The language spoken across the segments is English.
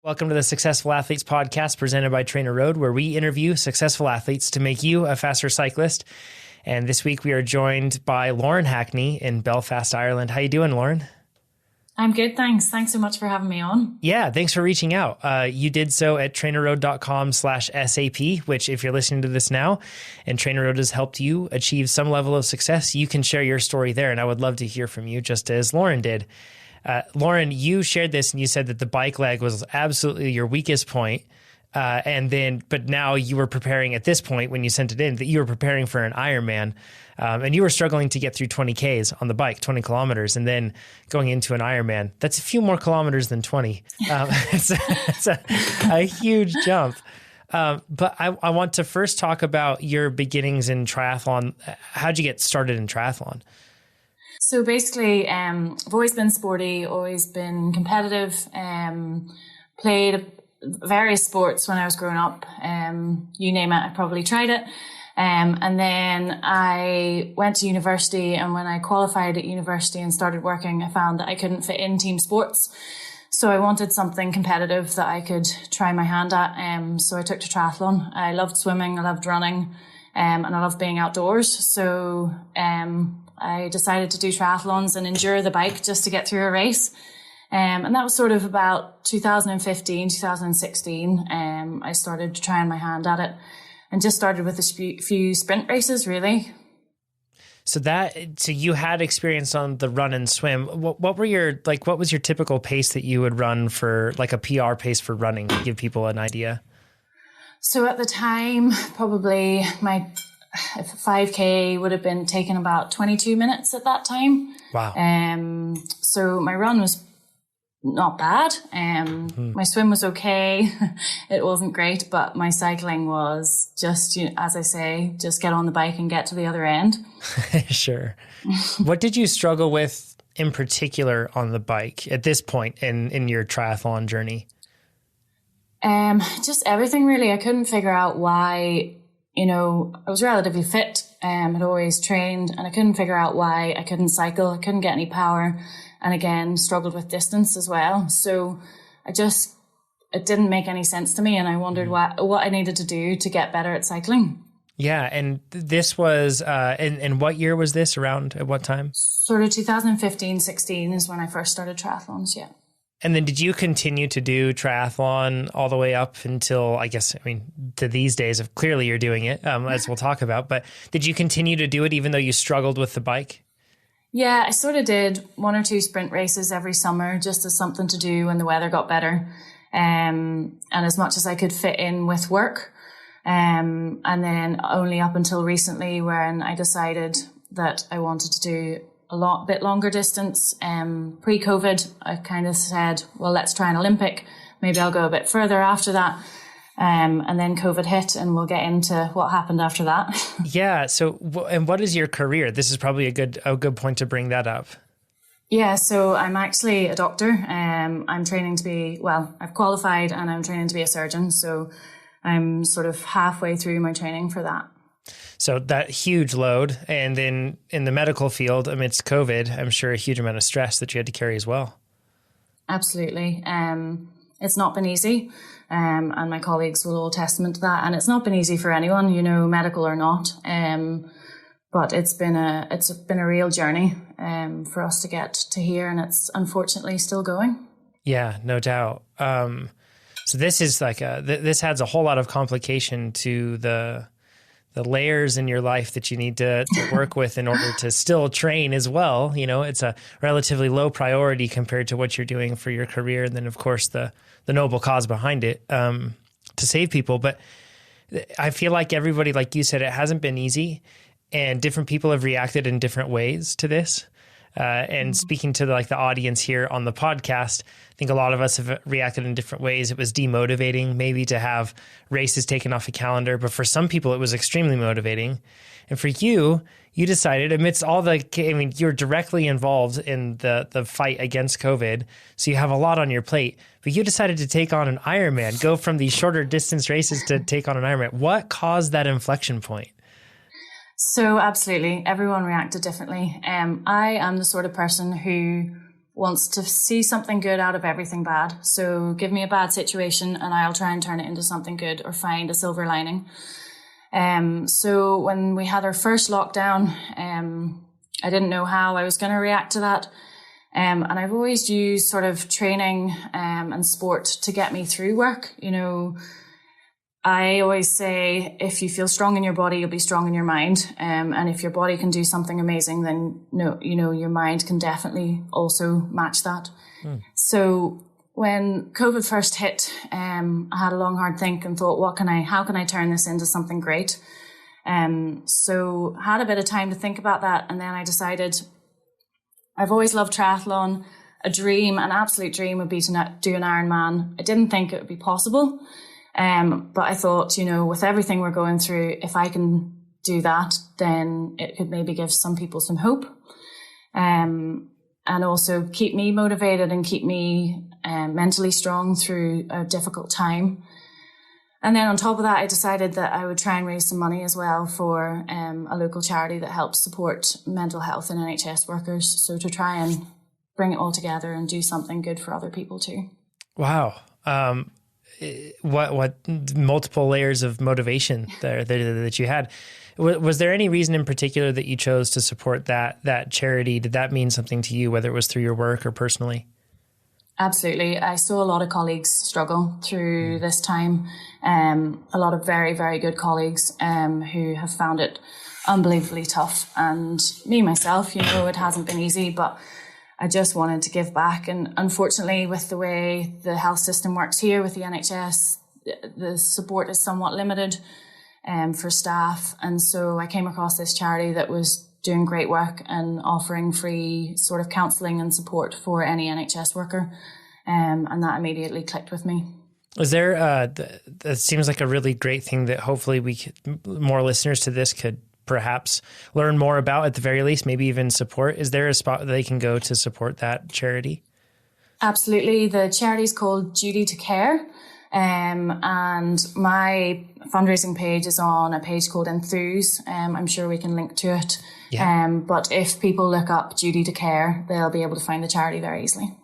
Welcome to the Successful Athletes Podcast presented by TrainerRoad, where we interview successful athletes to make you a faster cyclist. And this week we are joined by Lauren Hackney in Belfast, Ireland. How you doing, Lauren? I'm good, thanks. Thanks so much for having me on. Yeah, thanks for reaching out. You did so at trainerroad.com/SAP, which if you're listening to this now and TrainerRoad has helped you achieve some level of success, you can share your story there. And I would love to hear from you, just as Lauren did. Lauren, you shared this and you said that the bike leg was absolutely your weakest point. But now you were preparing at this point when you sent it in that you were preparing for an Ironman, and you were struggling to get through 20 Ks on the bike, 20 kilometers, and then going into an Ironman. That's a few more kilometers than 20. It's a huge jump. But I want to first talk about your beginnings in triathlon. How'd you get started in triathlon? So basically, I've always been sporty, always been competitive, played various sports when I was growing up. You name it, I probably tried it. And then I went to university, and when I qualified at university and started working, I found that I couldn't fit in team sports. So I wanted something competitive that I could try my hand at. So I took to triathlon. I loved swimming, I loved running, and I loved being outdoors. So I decided to do triathlons and endure the bike just to get through a race. And that was sort of about 2015, 2016. I started trying my hand at it and just started with a few sprint races, really. So you had experience on the run and swim. What was your typical pace that you would run for, like a PR pace for running, to give people an idea? So at the time, probably my 5K would have been taking about 22 minutes at that time. Wow. So my run was not bad. My swim was okay. It wasn't great, but my cycling was just, as I say, just get on the bike and get to the other end. Sure. What did you struggle with in particular on the bike at this point in your triathlon journey? Just everything really. I couldn't figure out why. I was relatively fit, had always trained, and I couldn't figure out why I couldn't cycle. I couldn't get any power, and again, struggled with distance as well. So it didn't make any sense to me, and I wondered what I needed to do to get better at cycling. Yeah, and this was, in what year was this, around at what time? Sort of 2015, 16 is when I first started triathlons, yeah. And then did you continue to do triathlon all the way up until, to these days, clearly you're doing it, as we'll talk about, but did you continue to do it even though you struggled with the bike? Yeah, I sort of did 1 or 2 sprint races every summer just as something to do when the weather got better, and as much as I could fit in with work. And then only up until recently when I decided that I wanted to do a bit longer distance. Pre-COVID, I kind of said, well, let's try an Olympic. Maybe I'll go a bit further after that. And then COVID hit, and we'll get into what happened after that. Yeah. So, and what is your career? This is probably a good point to bring that up. Yeah. So I'm actually a doctor. I'm training to be, I've qualified and I'm training to be a surgeon. So I'm sort of halfway through my training for that. So that huge load, and then in the medical field amidst COVID, I'm sure a huge amount of stress that you had to carry as well. Absolutely. It's not been easy, and my colleagues will all testament to that. And it's not been easy for anyone, medical or not. But it's been a real journey for us to get to here, and it's unfortunately still going. Yeah, no doubt. So this is this adds a whole lot of complication to the layers in your life that you need to work with in order to still train as well. It's a relatively low priority compared to what you're doing for your career. And then of course the noble cause behind it, to save people. But I feel like everybody, like you said, it hasn't been easy, and different people have reacted in different ways to this. And speaking to the audience here on the podcast, I think a lot of us have reacted in different ways. It was demotivating maybe to have races taken off a calendar, but for some people it was extremely motivating. And for you, you decided amidst all you're directly involved in the fight against COVID. So you have a lot on your plate, but you decided to take on an Ironman, go from these shorter distance races to take on an Ironman. What caused that inflection point? So absolutely, everyone reacted differently. I am the sort of person who wants to see something good out of everything bad. So give me a bad situation and I'll try and turn it into something good or find a silver lining. So when we had our first lockdown, I didn't know how I was going to react to that. And I've always used sort of training and sport to get me through work. You know, I always say, if you feel strong in your body, you'll be strong in your mind. And if your body can do something amazing, then your mind can definitely also match that. So when COVID first hit, I had a long, hard think and thought, how can I turn this into something great? So had a bit of time to think about that. And then I decided, I've always loved triathlon. An absolute dream would be to do an Ironman. I didn't think it would be possible. But I thought, with everything we're going through, if I can do that, then it could maybe give some people some hope. And also keep me motivated and keep me mentally strong through a difficult time. And then on top of that, I decided that I would try and raise some money as well for a local charity that helps support mental health and NHS workers. So to try and bring it all together and do something good for other people too. Wow. What multiple layers of motivation there that you had. Was there any reason in particular that you chose to support that charity? Did that mean something to you, whether it was through your work or personally? Absolutely. I saw a lot of colleagues struggle through this time. A lot of very, very good colleagues who have found it unbelievably tough. And me, myself, it hasn't been easy, but I just wanted to give back. And unfortunately, with the way the health system works here with the NHS, the support is somewhat limited for staff. And so I came across this charity that was doing great work and offering free sort of counselling and support for any NHS worker. And that immediately clicked with me. Is there, that seems like a really great thing that hopefully more listeners to this could perhaps learn more about, at the very least, maybe even support. Is there a spot that they can go to support that charity? Absolutely. The charity is called Duty to Care. And my fundraising page is on a page called Enthuse. I'm sure we can link to it. Yeah. But if people look up Duty to Care, they'll be able to find the charity very easily.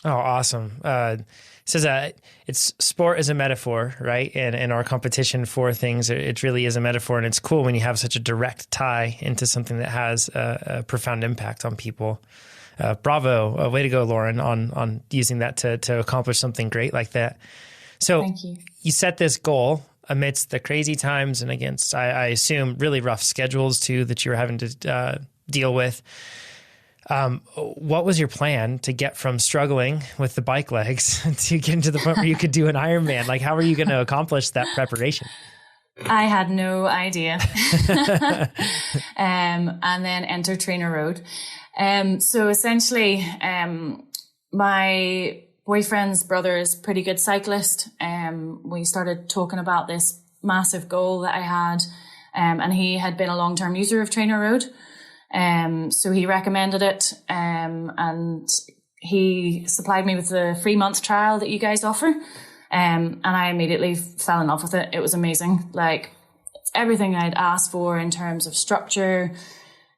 Oh, awesome. It says it's sport is a metaphor, right? And our competition for things, it really is a metaphor. And it's cool when you have such a direct tie into something that has a profound impact on people. Bravo. Way to go, Lauren, on using that to accomplish something great like that. So thank you. You set this goal amidst the crazy times and against, I assume, really rough schedules too that you were having to deal with. What was your plan to get from struggling with the bike legs to getting to the point where you could do an Ironman? Like, how were you going to accomplish that preparation? I had no idea. And then enter TrainerRoad. So essentially, my boyfriend's brother is a pretty good cyclist. We started talking about this massive goal that I had, and he had been a long-term user of TrainerRoad. So he recommended it, and he supplied me with the 3-month trial that you guys offer. And I immediately fell in love with it. It was amazing. Like everything I'd asked for in terms of structure.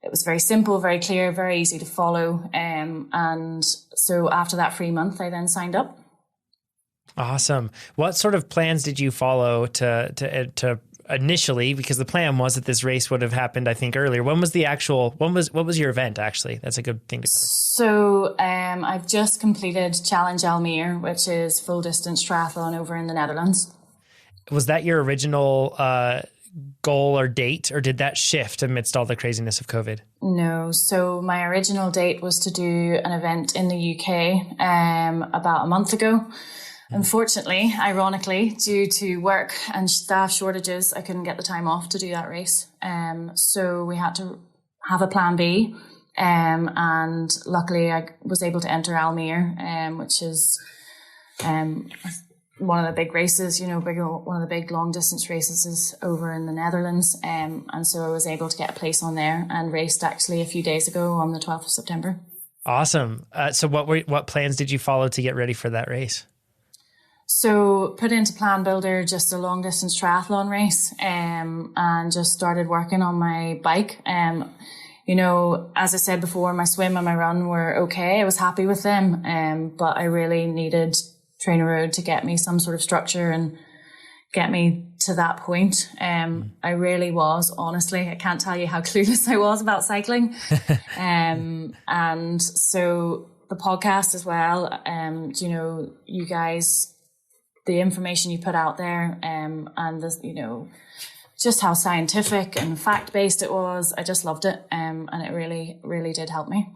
It was very simple, very clear, very easy to follow. And so after that 3 month, I then signed up. Awesome. What sort of plans did you follow to initially, because the plan was that this race would have happened, I think, earlier. What was your event actually? That's a good thing to cover. So I've just completed Challenge Almere, which is full distance triathlon over in the Netherlands. Was that your original goal or date, or did that shift amidst all the craziness of COVID? No. So my original date was to do an event in the UK about a month ago. Unfortunately, ironically, due to work and staff shortages, I couldn't get the time off to do that race. So we had to have a plan B. And luckily I was able to enter Almere, which is one of the big races, one of the big long distance races is over in the Netherlands. And so I was able to get a place on there and raced actually a few days ago on the 12th of September. Awesome. So what plans did you follow to get ready for that race? So put into Plan Builder just a long distance triathlon race, and just started working on my bike. you know, as I said before, my swim and my run were okay. I was happy with them. But I really needed TrainerRoad to get me some sort of structure and get me to that point. I really was, honestly, I can't tell you how clueless I was about cycling. And so the podcast as well, you know, you guys, the information you put out there, and the, you know, just how scientific and fact-based it was. I just loved it. And it really, really did help me.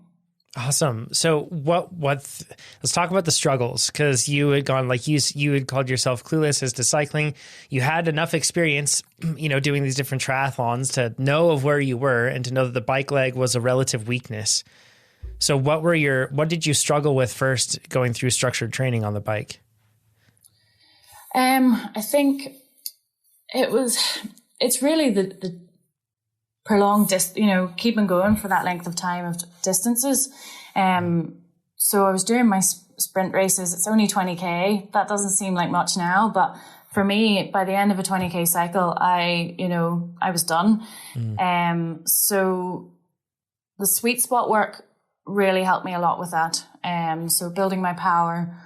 Awesome. So let's talk about the struggles, because you had gone, like you had called yourself clueless as to cycling. You had enough experience, you know, doing these different triathlons to know of where you were and to know that the bike leg was a relative weakness. So what did you struggle with first going through structured training on the bike? I think it's really the prolonged, keeping going for that length of time of distances. So I was doing my sprint races. It's only 20K. That doesn't seem like much now, but for me, by the end of a 20K cycle, I was done. So the sweet spot work really helped me a lot with that. So building my power,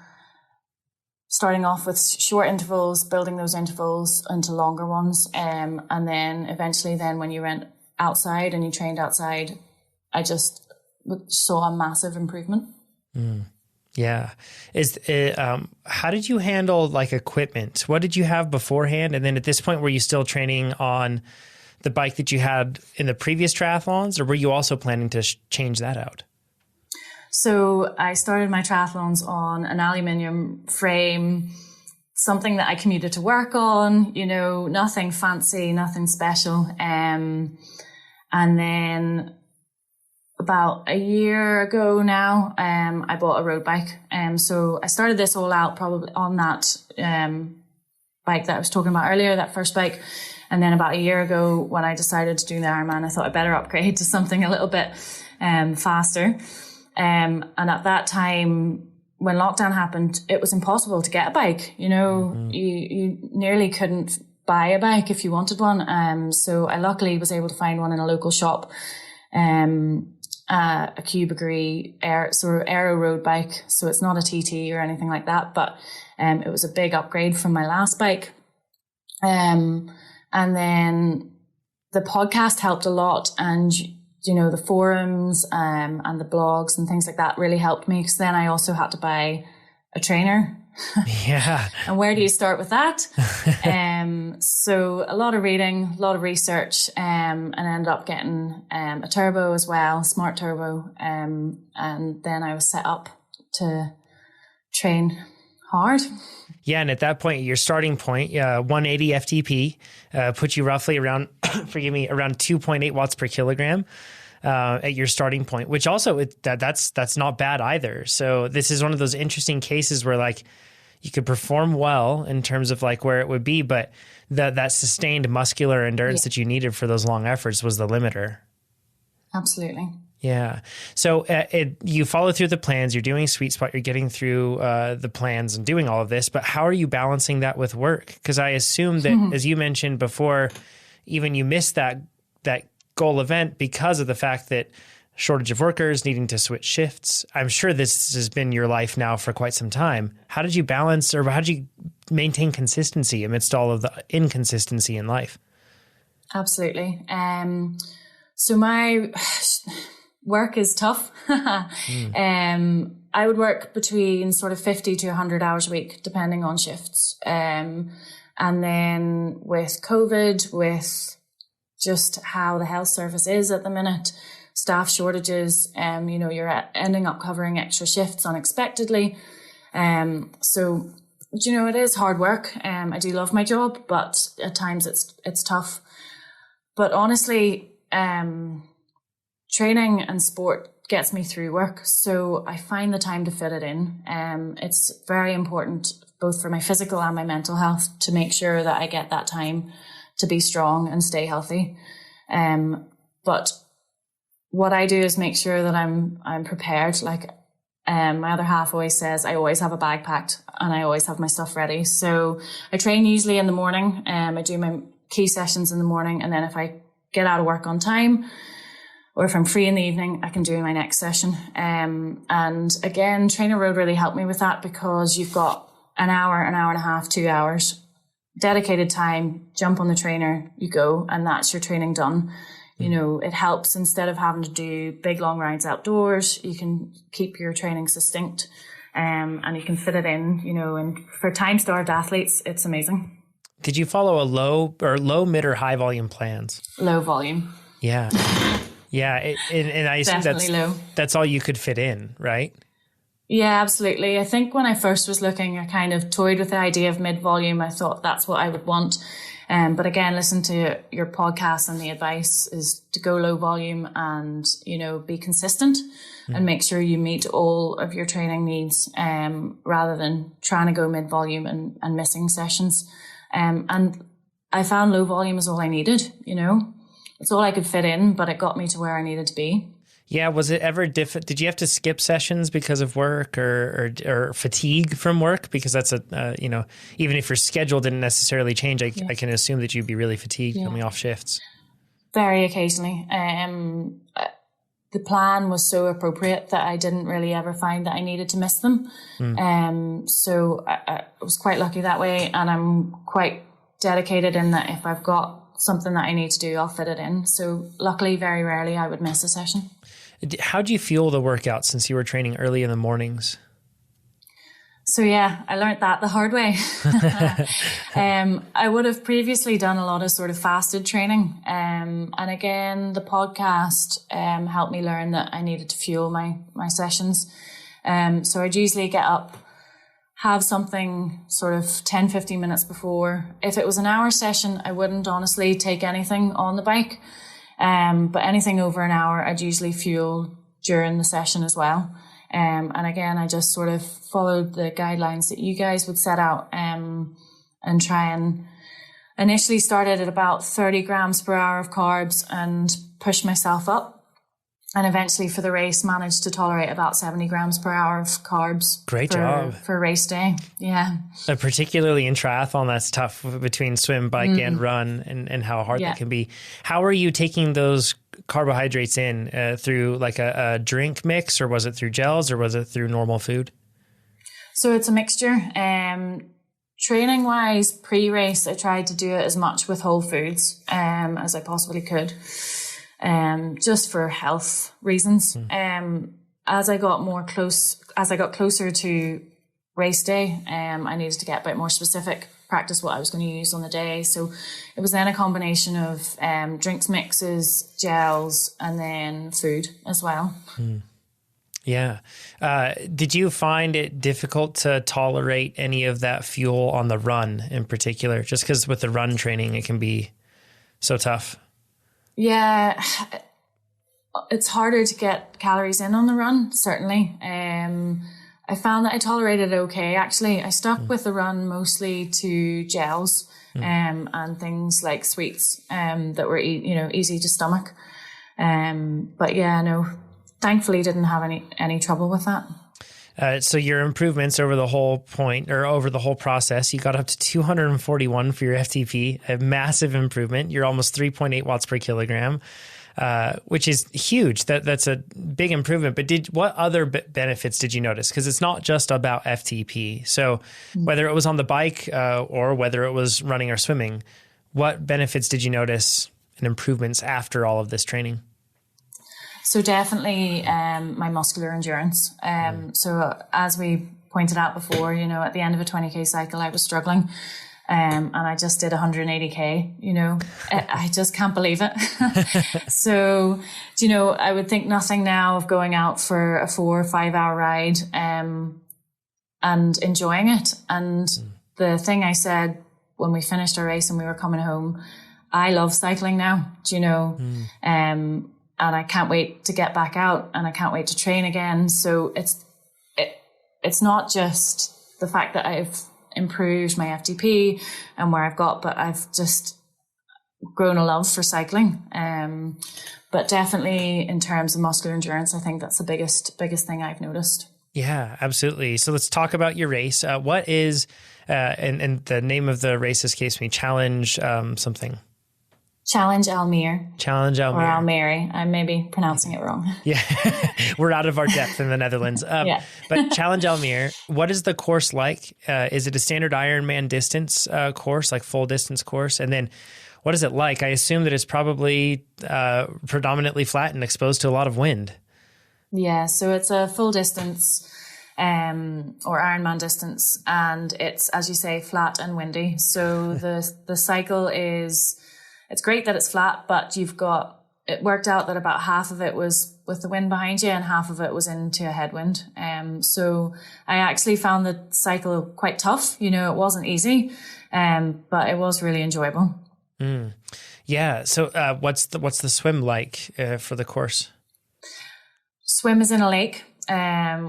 starting off with short intervals, building those intervals into longer ones. And then eventually when you went outside and you trained outside, I just saw a massive improvement. Yeah. How did you handle like equipment? What did you have beforehand? And then at this point, were you still training on the bike that you had in the previous triathlons, or were you also planning to change that out? So I started my triathlons on an aluminium frame, something that I commuted to work on, you know, nothing fancy, nothing special. And then about a year ago now, I bought a road bike. So I started this all out probably on that bike that I was talking about earlier, that first bike. And then about a year ago, when I decided to do the Ironman, I thought I'd better upgrade to something a little bit faster. And at that time, when lockdown happened, it was impossible to get a bike. You know, you nearly couldn't buy a bike if you wanted one. So I luckily was able to find one in a local shop, a Cubigree Aero road bike. So it's not a TT or anything like that, but it was a big upgrade from my last bike. And then the podcast helped a lot, and you know, the forums and the blogs and things like that really helped me, because then I also had to buy a trainer. Yeah. And where do you start with that? So a lot of reading, a lot of research, and I ended up getting a turbo as well, smart turbo. And then I was set up to train hard. Yeah. And at that point, your starting point, 180 FTP, put you roughly around, around 2.8 watts per kilogram at your starting point, which also that's not bad either. So this is one of those interesting cases where like you could perform well in terms of like where it would be, but that sustained muscular endurance that you needed for those long efforts was the limiter. Absolutely. Yeah. So you follow through the plans, you're doing sweet spot, you're getting through the plans and doing all of this, but how are you balancing that with work? Because I assume that, as you mentioned before, even you missed that goal event because of the fact that shortage of workers, needing to switch shifts. I'm sure this has been your life now for quite some time. How did you balance, or how did you maintain consistency amidst all of the inconsistency in life? Absolutely. So my work is tough. I would work between sort of 50 to 100 hours a week, depending on shifts. And then with COVID, with just how the health service is at the minute, staff shortages, you know, you're ending up covering extra shifts unexpectedly. So, you know, it is hard work. I do love my job, but at times it's tough. But honestly, training and sport gets me through work. So I find the time to fit it in. It's very important both for my physical and my mental health to make sure that I get that time to be strong and stay healthy. But what I do is make sure that I'm prepared. Like, my other half always says, I always have a bag packed and I always have my stuff ready. So I train usually in the morning. I do my key sessions in the morning. And then if I get out of work on time, or if I'm free in the evening, I can do my next session. And again, TrainerRoad really helped me with that, because you've got an hour and a half, 2 hours, dedicated time, jump on the trainer, you go, and that's your training done. You know, it helps instead of having to do big long rides outdoors. You can keep your training succinct, and you can fit it in, you know, and for time-starved athletes, it's amazing. Did you follow a low, mid, or high volume plans? Low volume. Yeah. Yeah. And I assume that's all you could fit in, right? Yeah, absolutely. I think when I first was looking, I kind of toyed with the idea of mid volume. I thought that's what I would want. But again, listen to your podcast, and the advice is to go low volume and, you know, be consistent and make sure you meet all of your training needs, rather than trying to go mid volume and missing sessions. And I found low volume is all I needed, you know, it's all I could fit in, but it got me to where I needed to be. Yeah. Was it ever different? Did you have to skip sessions because of work or fatigue from work? Because that's you know, even if your schedule didn't necessarily change, I can assume that you'd be really fatigued coming off shifts. Very occasionally. The plan was so appropriate that I didn't really ever find that I needed to miss them. So I was quite lucky that way. And I'm quite dedicated in that if I've got something that I need to do, I'll fit it in. So luckily, very rarely I would miss a session. How do you fuel the workout since you were training early in the mornings? So yeah, I learned that the hard way. I would have previously done a lot of sort of fasted training. And again, the podcast helped me learn that I needed to fuel my sessions. So I'd usually get up, have something sort of 10, 15 minutes before. If it was an hour session, I wouldn't honestly take anything on the bike. But anything over an hour, I'd usually fuel during the session as well. And again, I just sort of followed the guidelines that you guys would set out, and try and initially started at about 30 grams per hour of carbs and pushed myself up. And eventually for the race managed to tolerate about 70 grams per hour of carbs. Great job. For race day. Yeah. Particularly in triathlon, that's tough between swim, bike, and run, and how hard that can be. How are you taking those carbohydrates in through like a drink mix, or was it through gels, or was it through normal food? So it's a mixture. Training wise, pre-race, I tried to do it as much with whole foods as I possibly could. Just for health reasons. As I got closer to race day, I needed to get a bit more specific, practice what I was going to use on the day. So it was then a combination of drinks mixes, gels, and then food as well. Yeah. Did you find it difficult to tolerate any of that fuel on the run in particular? Just because with the run training, it can be so tough. Yeah, it's harder to get calories in on the run, certainly. I found that I tolerated it okay, actually. I stuck with the run mostly to gels and things like sweets that were easy to stomach. But yeah, no, thankfully didn't have any trouble with that. So your improvements over the whole process, you got up to 241 for your FTP, a massive improvement. You're almost 3.8 watts per kilogram, which is huge. That's a big improvement. But what other benefits did you notice? Because it's not just about FTP. So whether it was on the bike or whether it was running or swimming, what benefits did you notice and improvements after all of this training? So definitely my muscular endurance. So as we pointed out before, at the end of a 20K cycle, I was struggling. And I just did 180K, I just can't believe it. So, I would think nothing now of going out for a 4 or 5 hour ride and enjoying it. And the thing I said when we finished our race and we were coming home, I love cycling now, and I can't wait to get back out and I can't wait to train again. So it's not just the fact that I've improved my FTP and where I've got, but I've just grown a love for cycling. But definitely in terms of muscular endurance, I think that's the biggest thing I've noticed. Yeah, absolutely. So let's talk about your race. What is, and the name of the race escapes me, Challenge something. Challenge Almere. Challenge Almere. Or Almere. I may be pronouncing it wrong. Yeah. We're out of our depth in the Netherlands. Yeah. But Challenge Almere, what is the course like? Is it a standard Ironman distance course, like full distance course? And then what is it like? I assume that it's probably predominantly flat and exposed to a lot of wind. Yeah. So it's a full distance or Ironman distance. And it's, as you say, flat and windy. So the cycle it's great that it's flat, but it worked out that about half of it was with the wind behind you and half of it was into a headwind. So I actually found the cycle quite tough. It wasn't easy, but it was really enjoyable. Mm. Yeah. So what's the swim like for the course? Swim is in a lake,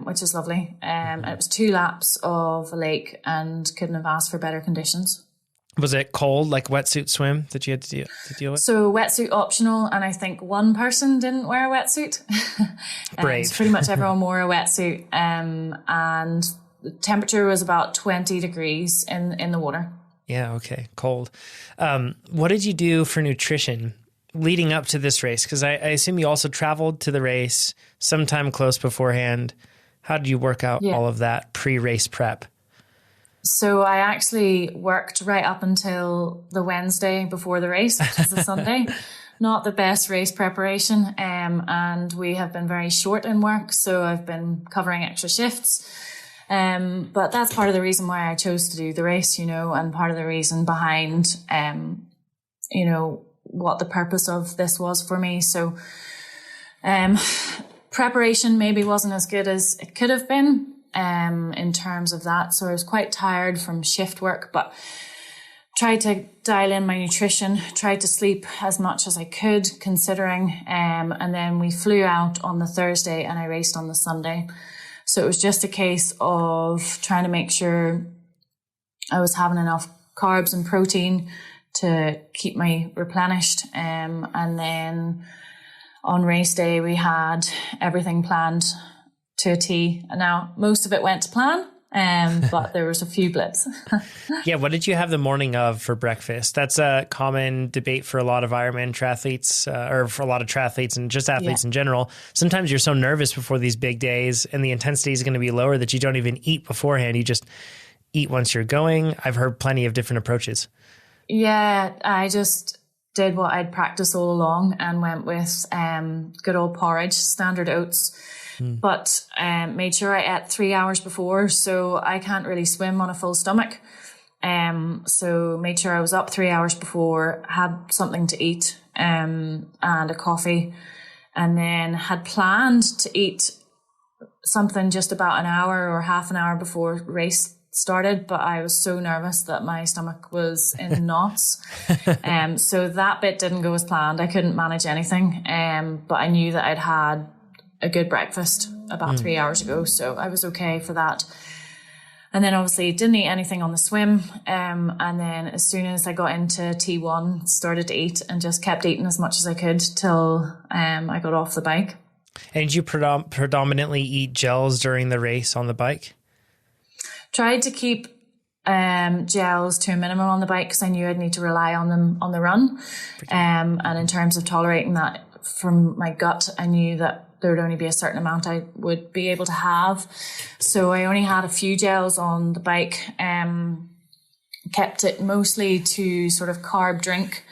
which is lovely. It was 2 laps of a lake and couldn't have asked for better conditions. Was it cold, like wetsuit swim that you had to deal with? So wetsuit optional, and I think one person didn't wear a wetsuit. Brave. So pretty much everyone wore a wetsuit, and the temperature was about 20 degrees in the water. Yeah, okay, cold. What did you do for nutrition leading up to this race? Because I assume you also traveled to the race sometime close beforehand. How did you work out all of that pre-race prep? So I actually worked right up until the Wednesday before the race, which is the Sunday. Not the best race preparation. And we have been very short in work. So I've been covering extra shifts. But that's part of the reason why I chose to do the race, and part of the reason behind, what the purpose of this was for me. So, preparation maybe wasn't as good as it could have been. In terms of that. So I was quite tired from shift work, but tried to dial in my nutrition, tried to sleep as much as I could considering, and then we flew out on the Thursday and I raced on the Sunday. So it was just a case of trying to make sure I was having enough carbs and protein to keep me replenished. And then on race day, we had everything planned to a T. And now most of it went to plan, but there was a few blips. Yeah. What did you have the morning of for breakfast? That's a common debate for a lot of Ironman triathletes, or for a lot of triathletes and just athletes in general. Sometimes you're so nervous before these big days and the intensity is going to be lower that you don't even eat beforehand. You just eat once you're going. I've heard plenty of different approaches. Yeah. I just did what I'd practiced all along and went with good old porridge, standard oats. But made sure I ate 3 hours before, so I can't really swim on a full stomach. So made sure I was up 3 hours before, had something to eat, and a coffee, and then had planned to eat something just about an hour or half an hour before race started, but I was so nervous that my stomach was in knots. So that bit didn't go as planned. I couldn't manage anything, but I knew that I'd had a good breakfast about 3 hours ago, so I was okay for that. And then obviously didn't eat anything on the swim, and then as soon as I got into T1, started to eat and just kept eating as much as I could till I got off the bike. And did you predominantly eat gels during the race on the bike? Tried to keep gels to a minimum on the bike because I knew I'd need to rely on them on the run. And in terms of tolerating that from my gut, I knew that there would only be a certain amount I would be able to have. So I only had a few gels on the bike, kept it mostly to sort of carb drink,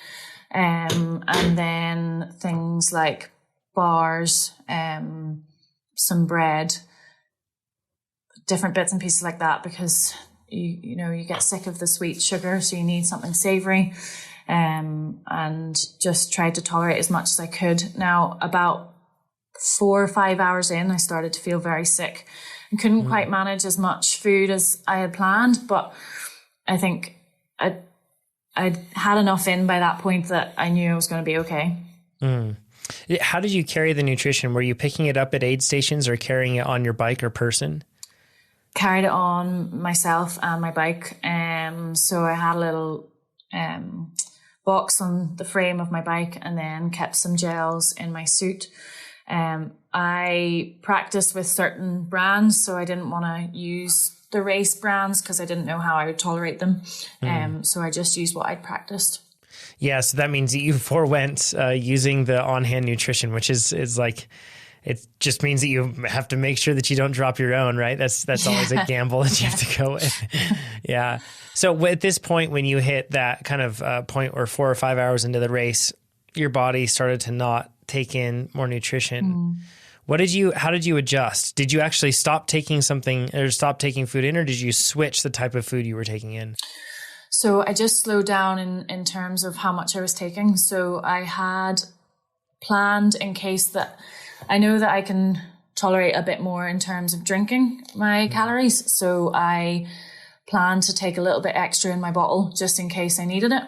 and then things like bars, some bread, different bits and pieces like that, because you get sick of the sweet sugar, so you need something savory, and just tried to tolerate as much as I could. Now, about 4 or 5 hours in, I started to feel very sick and couldn't quite manage as much food as I had planned, but I think I'd had enough in by that point that I knew I was going to be okay. How did you carry the nutrition? Were you picking it up at aid stations or carrying it on your bike or person? Carried it on myself and my bike. So I had a little box on the frame of my bike and then kept some gels in my suit. I practiced with certain brands, so I didn't want to use the race brands because I didn't know how I would tolerate them. So I just used what I'd practiced. Yeah. So that means that you forewent using the on-hand nutrition, which is like, it just means that you have to make sure that you don't drop your own, right? That's always a gamble that you have to go with. Yeah. So at this point, when you hit that kind of point where 4 or 5 hours into the race, your body started to not take in more nutrition. How did you adjust? Did you actually stop taking something or stop taking food in, or did you switch the type of food you were taking in? So I just slowed down in terms of how much I was taking. So I had planned in case that I know that I can tolerate a bit more in terms of drinking my calories. So I planned to take a little bit extra in my bottle just in case I needed it.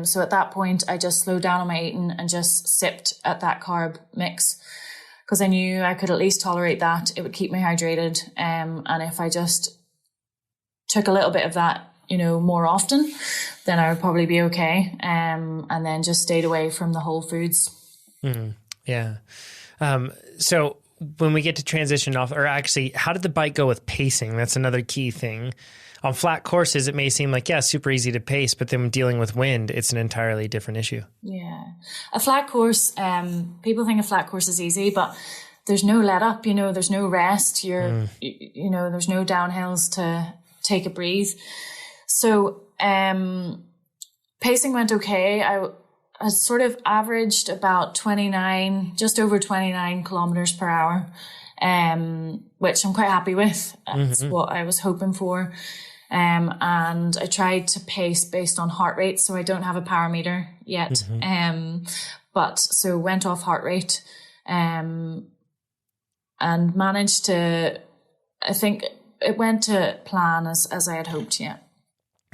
So at that point, I just slowed down on my eating and just sipped at that carb mix because I knew I could at least tolerate that. It would keep me hydrated. And if I just took a little bit of that, more often, then I would probably be okay. And then just stayed away from the whole foods. Yeah. So when we get to transition off, or actually, how did the bike go with pacing? That's another key thing. On flat courses, it may seem like, super easy to pace, but then dealing with wind, it's an entirely different issue. Yeah. A flat course, people think a flat course is easy, but there's no let up, there's no rest. There's no downhills to take a breathe. So, pacing went okay. I sort of averaged about just over 29 kilometers per hour, which I'm quite happy with. That's what I was hoping for. And I tried to pace based on heart rate. So I don't have a power meter yet. But so went off heart rate, and managed to, I think it went to plan as I had hoped. Yeah.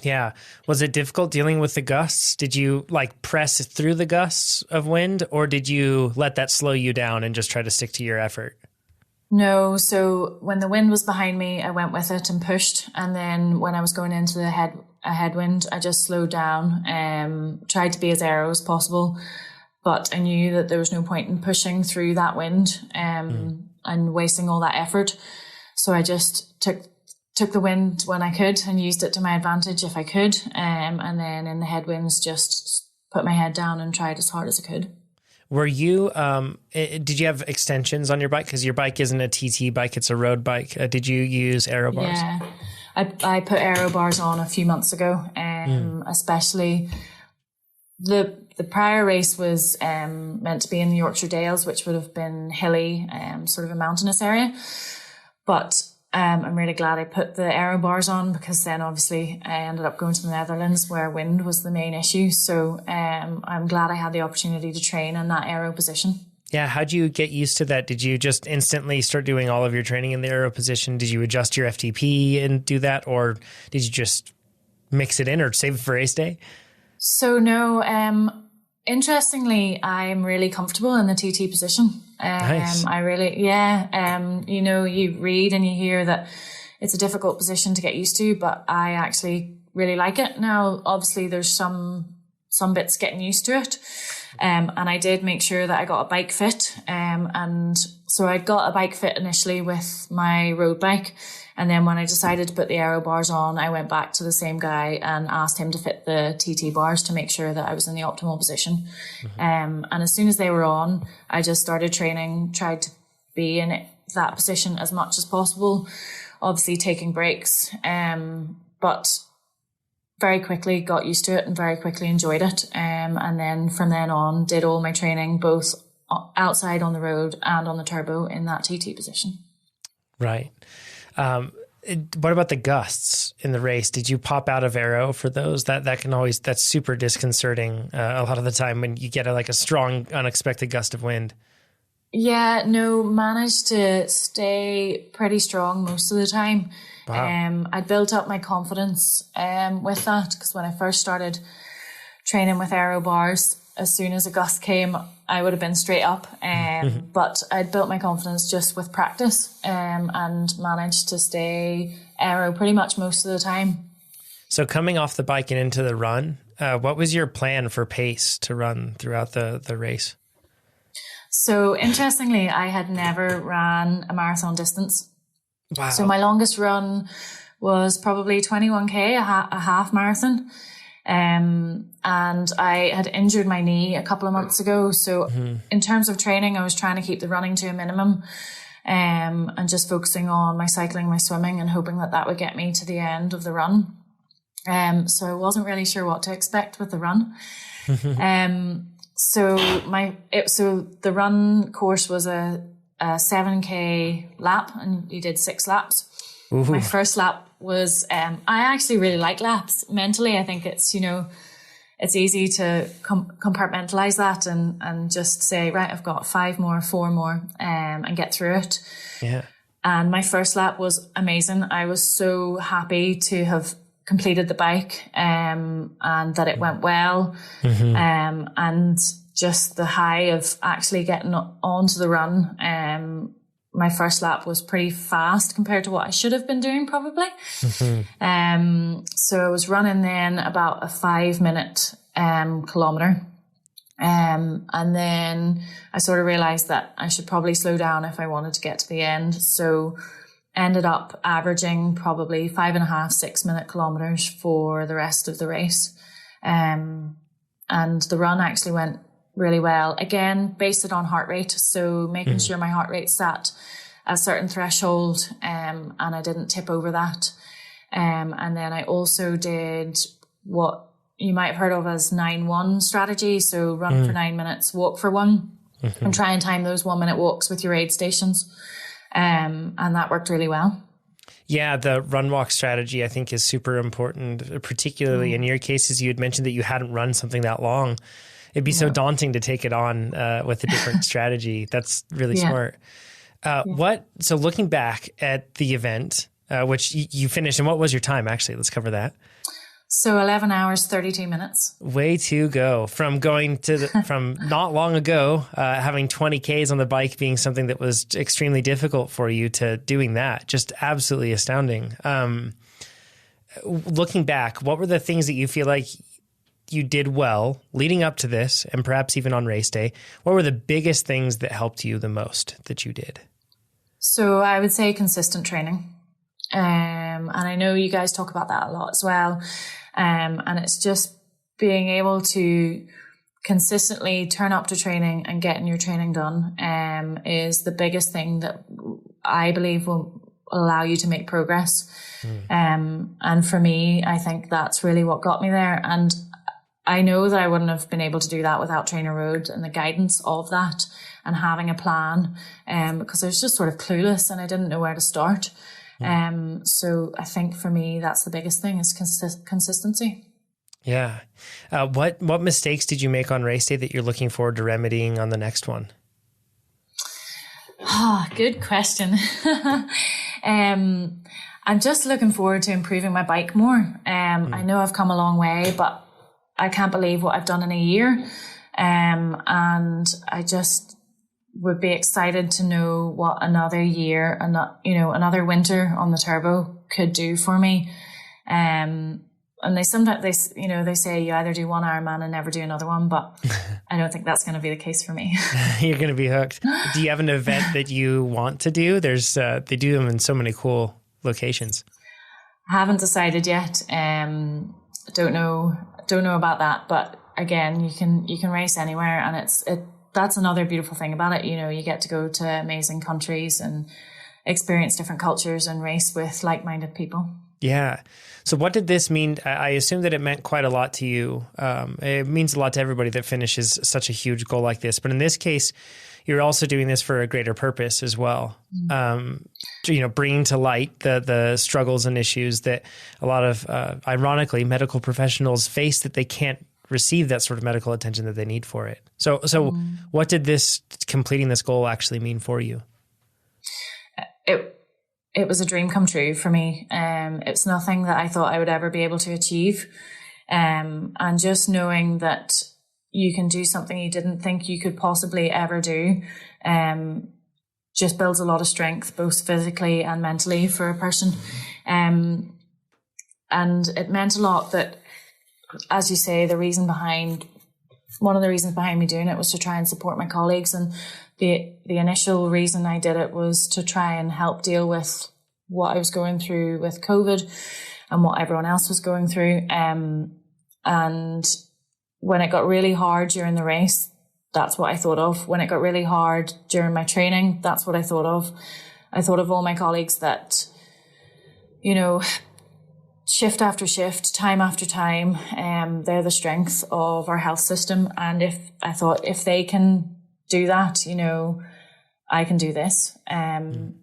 Yeah. Was it difficult dealing with the gusts? Did you press through the gusts of wind, or did you let that slow you down and just try to stick to your effort? No. So when the wind was behind me, I went with it and pushed. And then when I was going into a headwind, I just slowed down, tried to be as aero as possible. But I knew that there was no point in pushing through that wind, and wasting all that effort. So I just took the wind when I could and used it to my advantage if I could. And then in the headwinds, just put my head down and tried as hard as I could. Were you, did you have extensions on your bike? Because your bike isn't a TT bike, it's a road bike. Did you use aero bars? Yeah, I put aero bars on a few months ago, especially the prior race was meant to be in the Yorkshire Dales, which would have been hilly, sort of a mountainous area. But I'm really glad I put the aero bars on, because then obviously I ended up going to the Netherlands where wind was the main issue. So I'm glad I had the opportunity to train in that aero position. Yeah. How'd you get used to that? Did you just instantly start doing all of your training in the aero position? Did you adjust your FTP and do that? Or did you just mix it in or save it for race day? So no, interestingly, I'm really comfortable in the TT position. Nice. I really, you read and you hear that it's a difficult position to get used to, but I actually really like it. Now, obviously there's some bits getting used to it. And I did make sure that I got a bike fit. And so I got a bike fit initially with my road bike. And then when I decided to put the aero bars on, I went back to the same guy and asked him to fit the TT bars to make sure that I was in the optimal position. And as soon as they were on, I just started training, tried to be in that position as much as possible, obviously taking breaks, but very quickly got used to it and very quickly enjoyed it. And then from then on, did all my training both outside on the road and on the turbo in that TT position. Right. What about the gusts in the race? Did you pop out of aero for those? That can always, that's super disconcerting a lot of the time when you get a strong, unexpected gust of wind. Yeah, no, managed to stay pretty strong most of the time. Wow. I built up my confidence with that, because when I first started training with aero bars, as soon as a gust came, I would have been straight up. But I'd built my confidence just with practice, and managed to stay aero pretty much most of the time. So coming off the bike and into the run, what was your plan for pace to run throughout the race? So interestingly, I had never ran a marathon distance. Wow. So my longest run was probably 21K, a half marathon. And I had injured my knee a couple of months ago. So in terms of training, I was trying to keep the running to a minimum, and just focusing on my cycling, my swimming, and hoping that would get me to the end of the run. So I wasn't really sure what to expect with the run. So the run course was a 7K lap, and you did 6 laps. Ooh. My first lap was, I actually really like laps. Mentally, I think it's, it's easy to compartmentalize that and just say, right, I've got 5 more, 4 more, and get through it. Yeah. And my first lap was amazing. I was so happy to have completed the bike, and that it went well. And just the high of actually getting onto the run. My first lap was pretty fast compared to what I should have been doing probably. So I was running then about a 5-minute kilometer. And then I sort of realized that I should probably slow down if I wanted to get to the end. So ended up averaging probably 5.5, 6-minute kilometers for the rest of the race. And the run actually went really well. Again, based it on heart rate. So making sure my heart rate sat a certain threshold, and I didn't tip over that. And then I also did what you might have heard of as 9-1 strategy. So run for 9 minutes, walk for 1, and try and time those 1-minute walks with your aid stations. And that worked really well. Yeah, the run walk strategy I think is super important, particularly in your cases. You had mentioned that you hadn't run something that long. It'd be so daunting to take it on with a different strategy. That's really smart. So looking back at the event, which you finished, and what was your time actually? Let's cover that. So 11 hours, 32 minutes. Way to go. From going from not long ago, having 20 Ks on the bike being something that was extremely difficult for you, to doing that. Just absolutely astounding. Looking back, what were the things that you feel like you did well leading up to this, and perhaps even on race day? What were the biggest things that helped you the most that you did? So I would say consistent training. And I know you guys talk about that a lot as well. And it's just being able to consistently turn up to training and getting your training done, is the biggest thing that I believe will allow you to make progress. And for me, I think that's really what got me there. And I know that I wouldn't have been able to do that without TrainerRoad and the guidance of that and having a plan, because I was just sort of clueless and I didn't know where to start. So I think for me, that's the biggest thing, is consistency. Yeah. What mistakes did you make on race day that you're looking forward to remedying on the next one? Good question. I'm just looking forward to improving my bike more. I know I've come a long way, but I can't believe what I've done in a year. And I just would be excited to know what another year and another winter on the turbo could do for me. And they sometimes they say you either do one Ironman and never do another one, but I don't think that's going to be the case for me. You're going to be hooked. Do you have an event that you want to do? There's they do them in so many cool locations. I haven't decided yet. Don't know about that, but again, you can race anywhere, and that's another beautiful thing about it. You get to go to amazing countries and experience different cultures and race with like-minded people. Yeah. So what did this mean? I assume that it meant quite a lot to you. It means a lot to everybody that finishes such a huge goal like this. But in this case, you're also doing this for a greater purpose as well. Bringing to light the struggles and issues that a lot of, ironically, medical professionals face, that they can't receive that sort of medical attention that they need for it. So what did completing this goal actually mean for you? It was a dream come true for me. It's nothing that I thought I would ever be able to achieve. And just knowing that you can do something you didn't think you could possibly ever do, just builds a lot of strength, both physically and mentally, for a person. And it meant a lot that, as you say, one of the reasons behind me doing it was to try and support my colleagues. And the initial reason I did it was to try and help deal with what I was going through with COVID and what everyone else was going through. And And when it got really hard during the race, that's what I thought of. When it got really hard during my training, that's what I thought of. I thought of all my colleagues that, you know, shift after shift, time after time, they're the strength of our health system. And if they can do that, you know, I can do this. And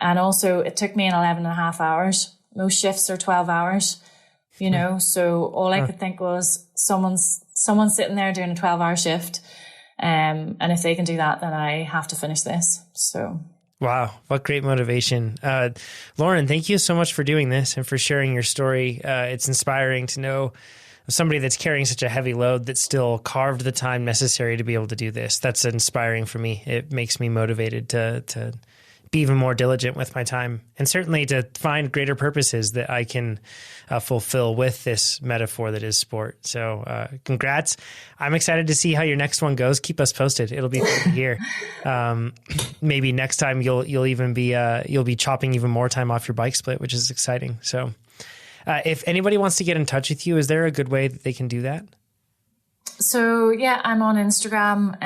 also it took me 11.5 hours. Most shifts are 12 hours, you know, so all I could think was someone's sitting there doing a 12-hour shift. And if they can do that, then I have to finish this. So. Wow. What great motivation. Lauren, thank you so much for doing this and for sharing your story. It's inspiring to know somebody that's carrying such a heavy load that still carved the time necessary to be able to do this. That's inspiring for me. It makes me motivated to be even more diligent with my time, and certainly to find greater purposes that I can fulfill with this metaphor that is sport. So congrats. I'm excited to see how your next one goes. Keep us posted. It'll be fun to hear. Maybe next time you'll even be you'll be chopping even more time off your bike split, which is exciting. So if anybody wants to get in touch with you, is there a good way that they can do that? So yeah, I'm on Instagram.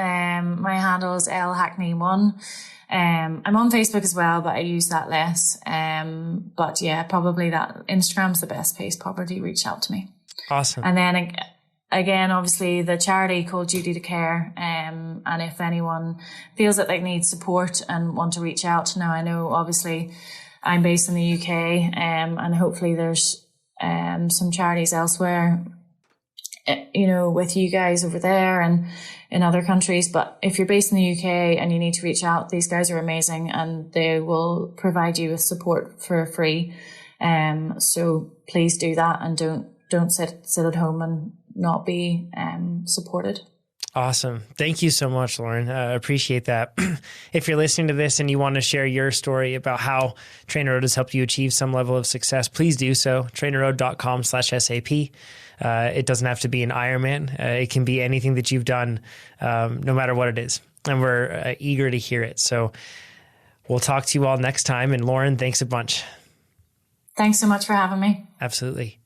My handle is lhackney1. I'm on Facebook as well, but I use that less. But yeah, probably that Instagram's the best place probably to reach out to me. Awesome. And then again, obviously the charity called Duty to Care. And if anyone feels that they need support and want to reach out, now I know obviously I'm based in the UK, and hopefully there's some charities elsewhere, you know, with you guys over there and in other countries. But if you're based in the UK and you need to reach out, these guys are amazing and they will provide you with support for free. So please do that, and don't sit at home and not be supported. Awesome. Thank you so much, Lauren. Appreciate that. If you're listening to this and you want to share your story about how TrainerRoad has helped you achieve some level of success, please do so. TrainerRoad.com/SAP. It doesn't have to be an Ironman. It can be anything that you've done, no matter what it is. And we're eager to hear it. So we'll talk to you all next time. And Lauren, thanks a bunch. Thanks so much for having me. Absolutely.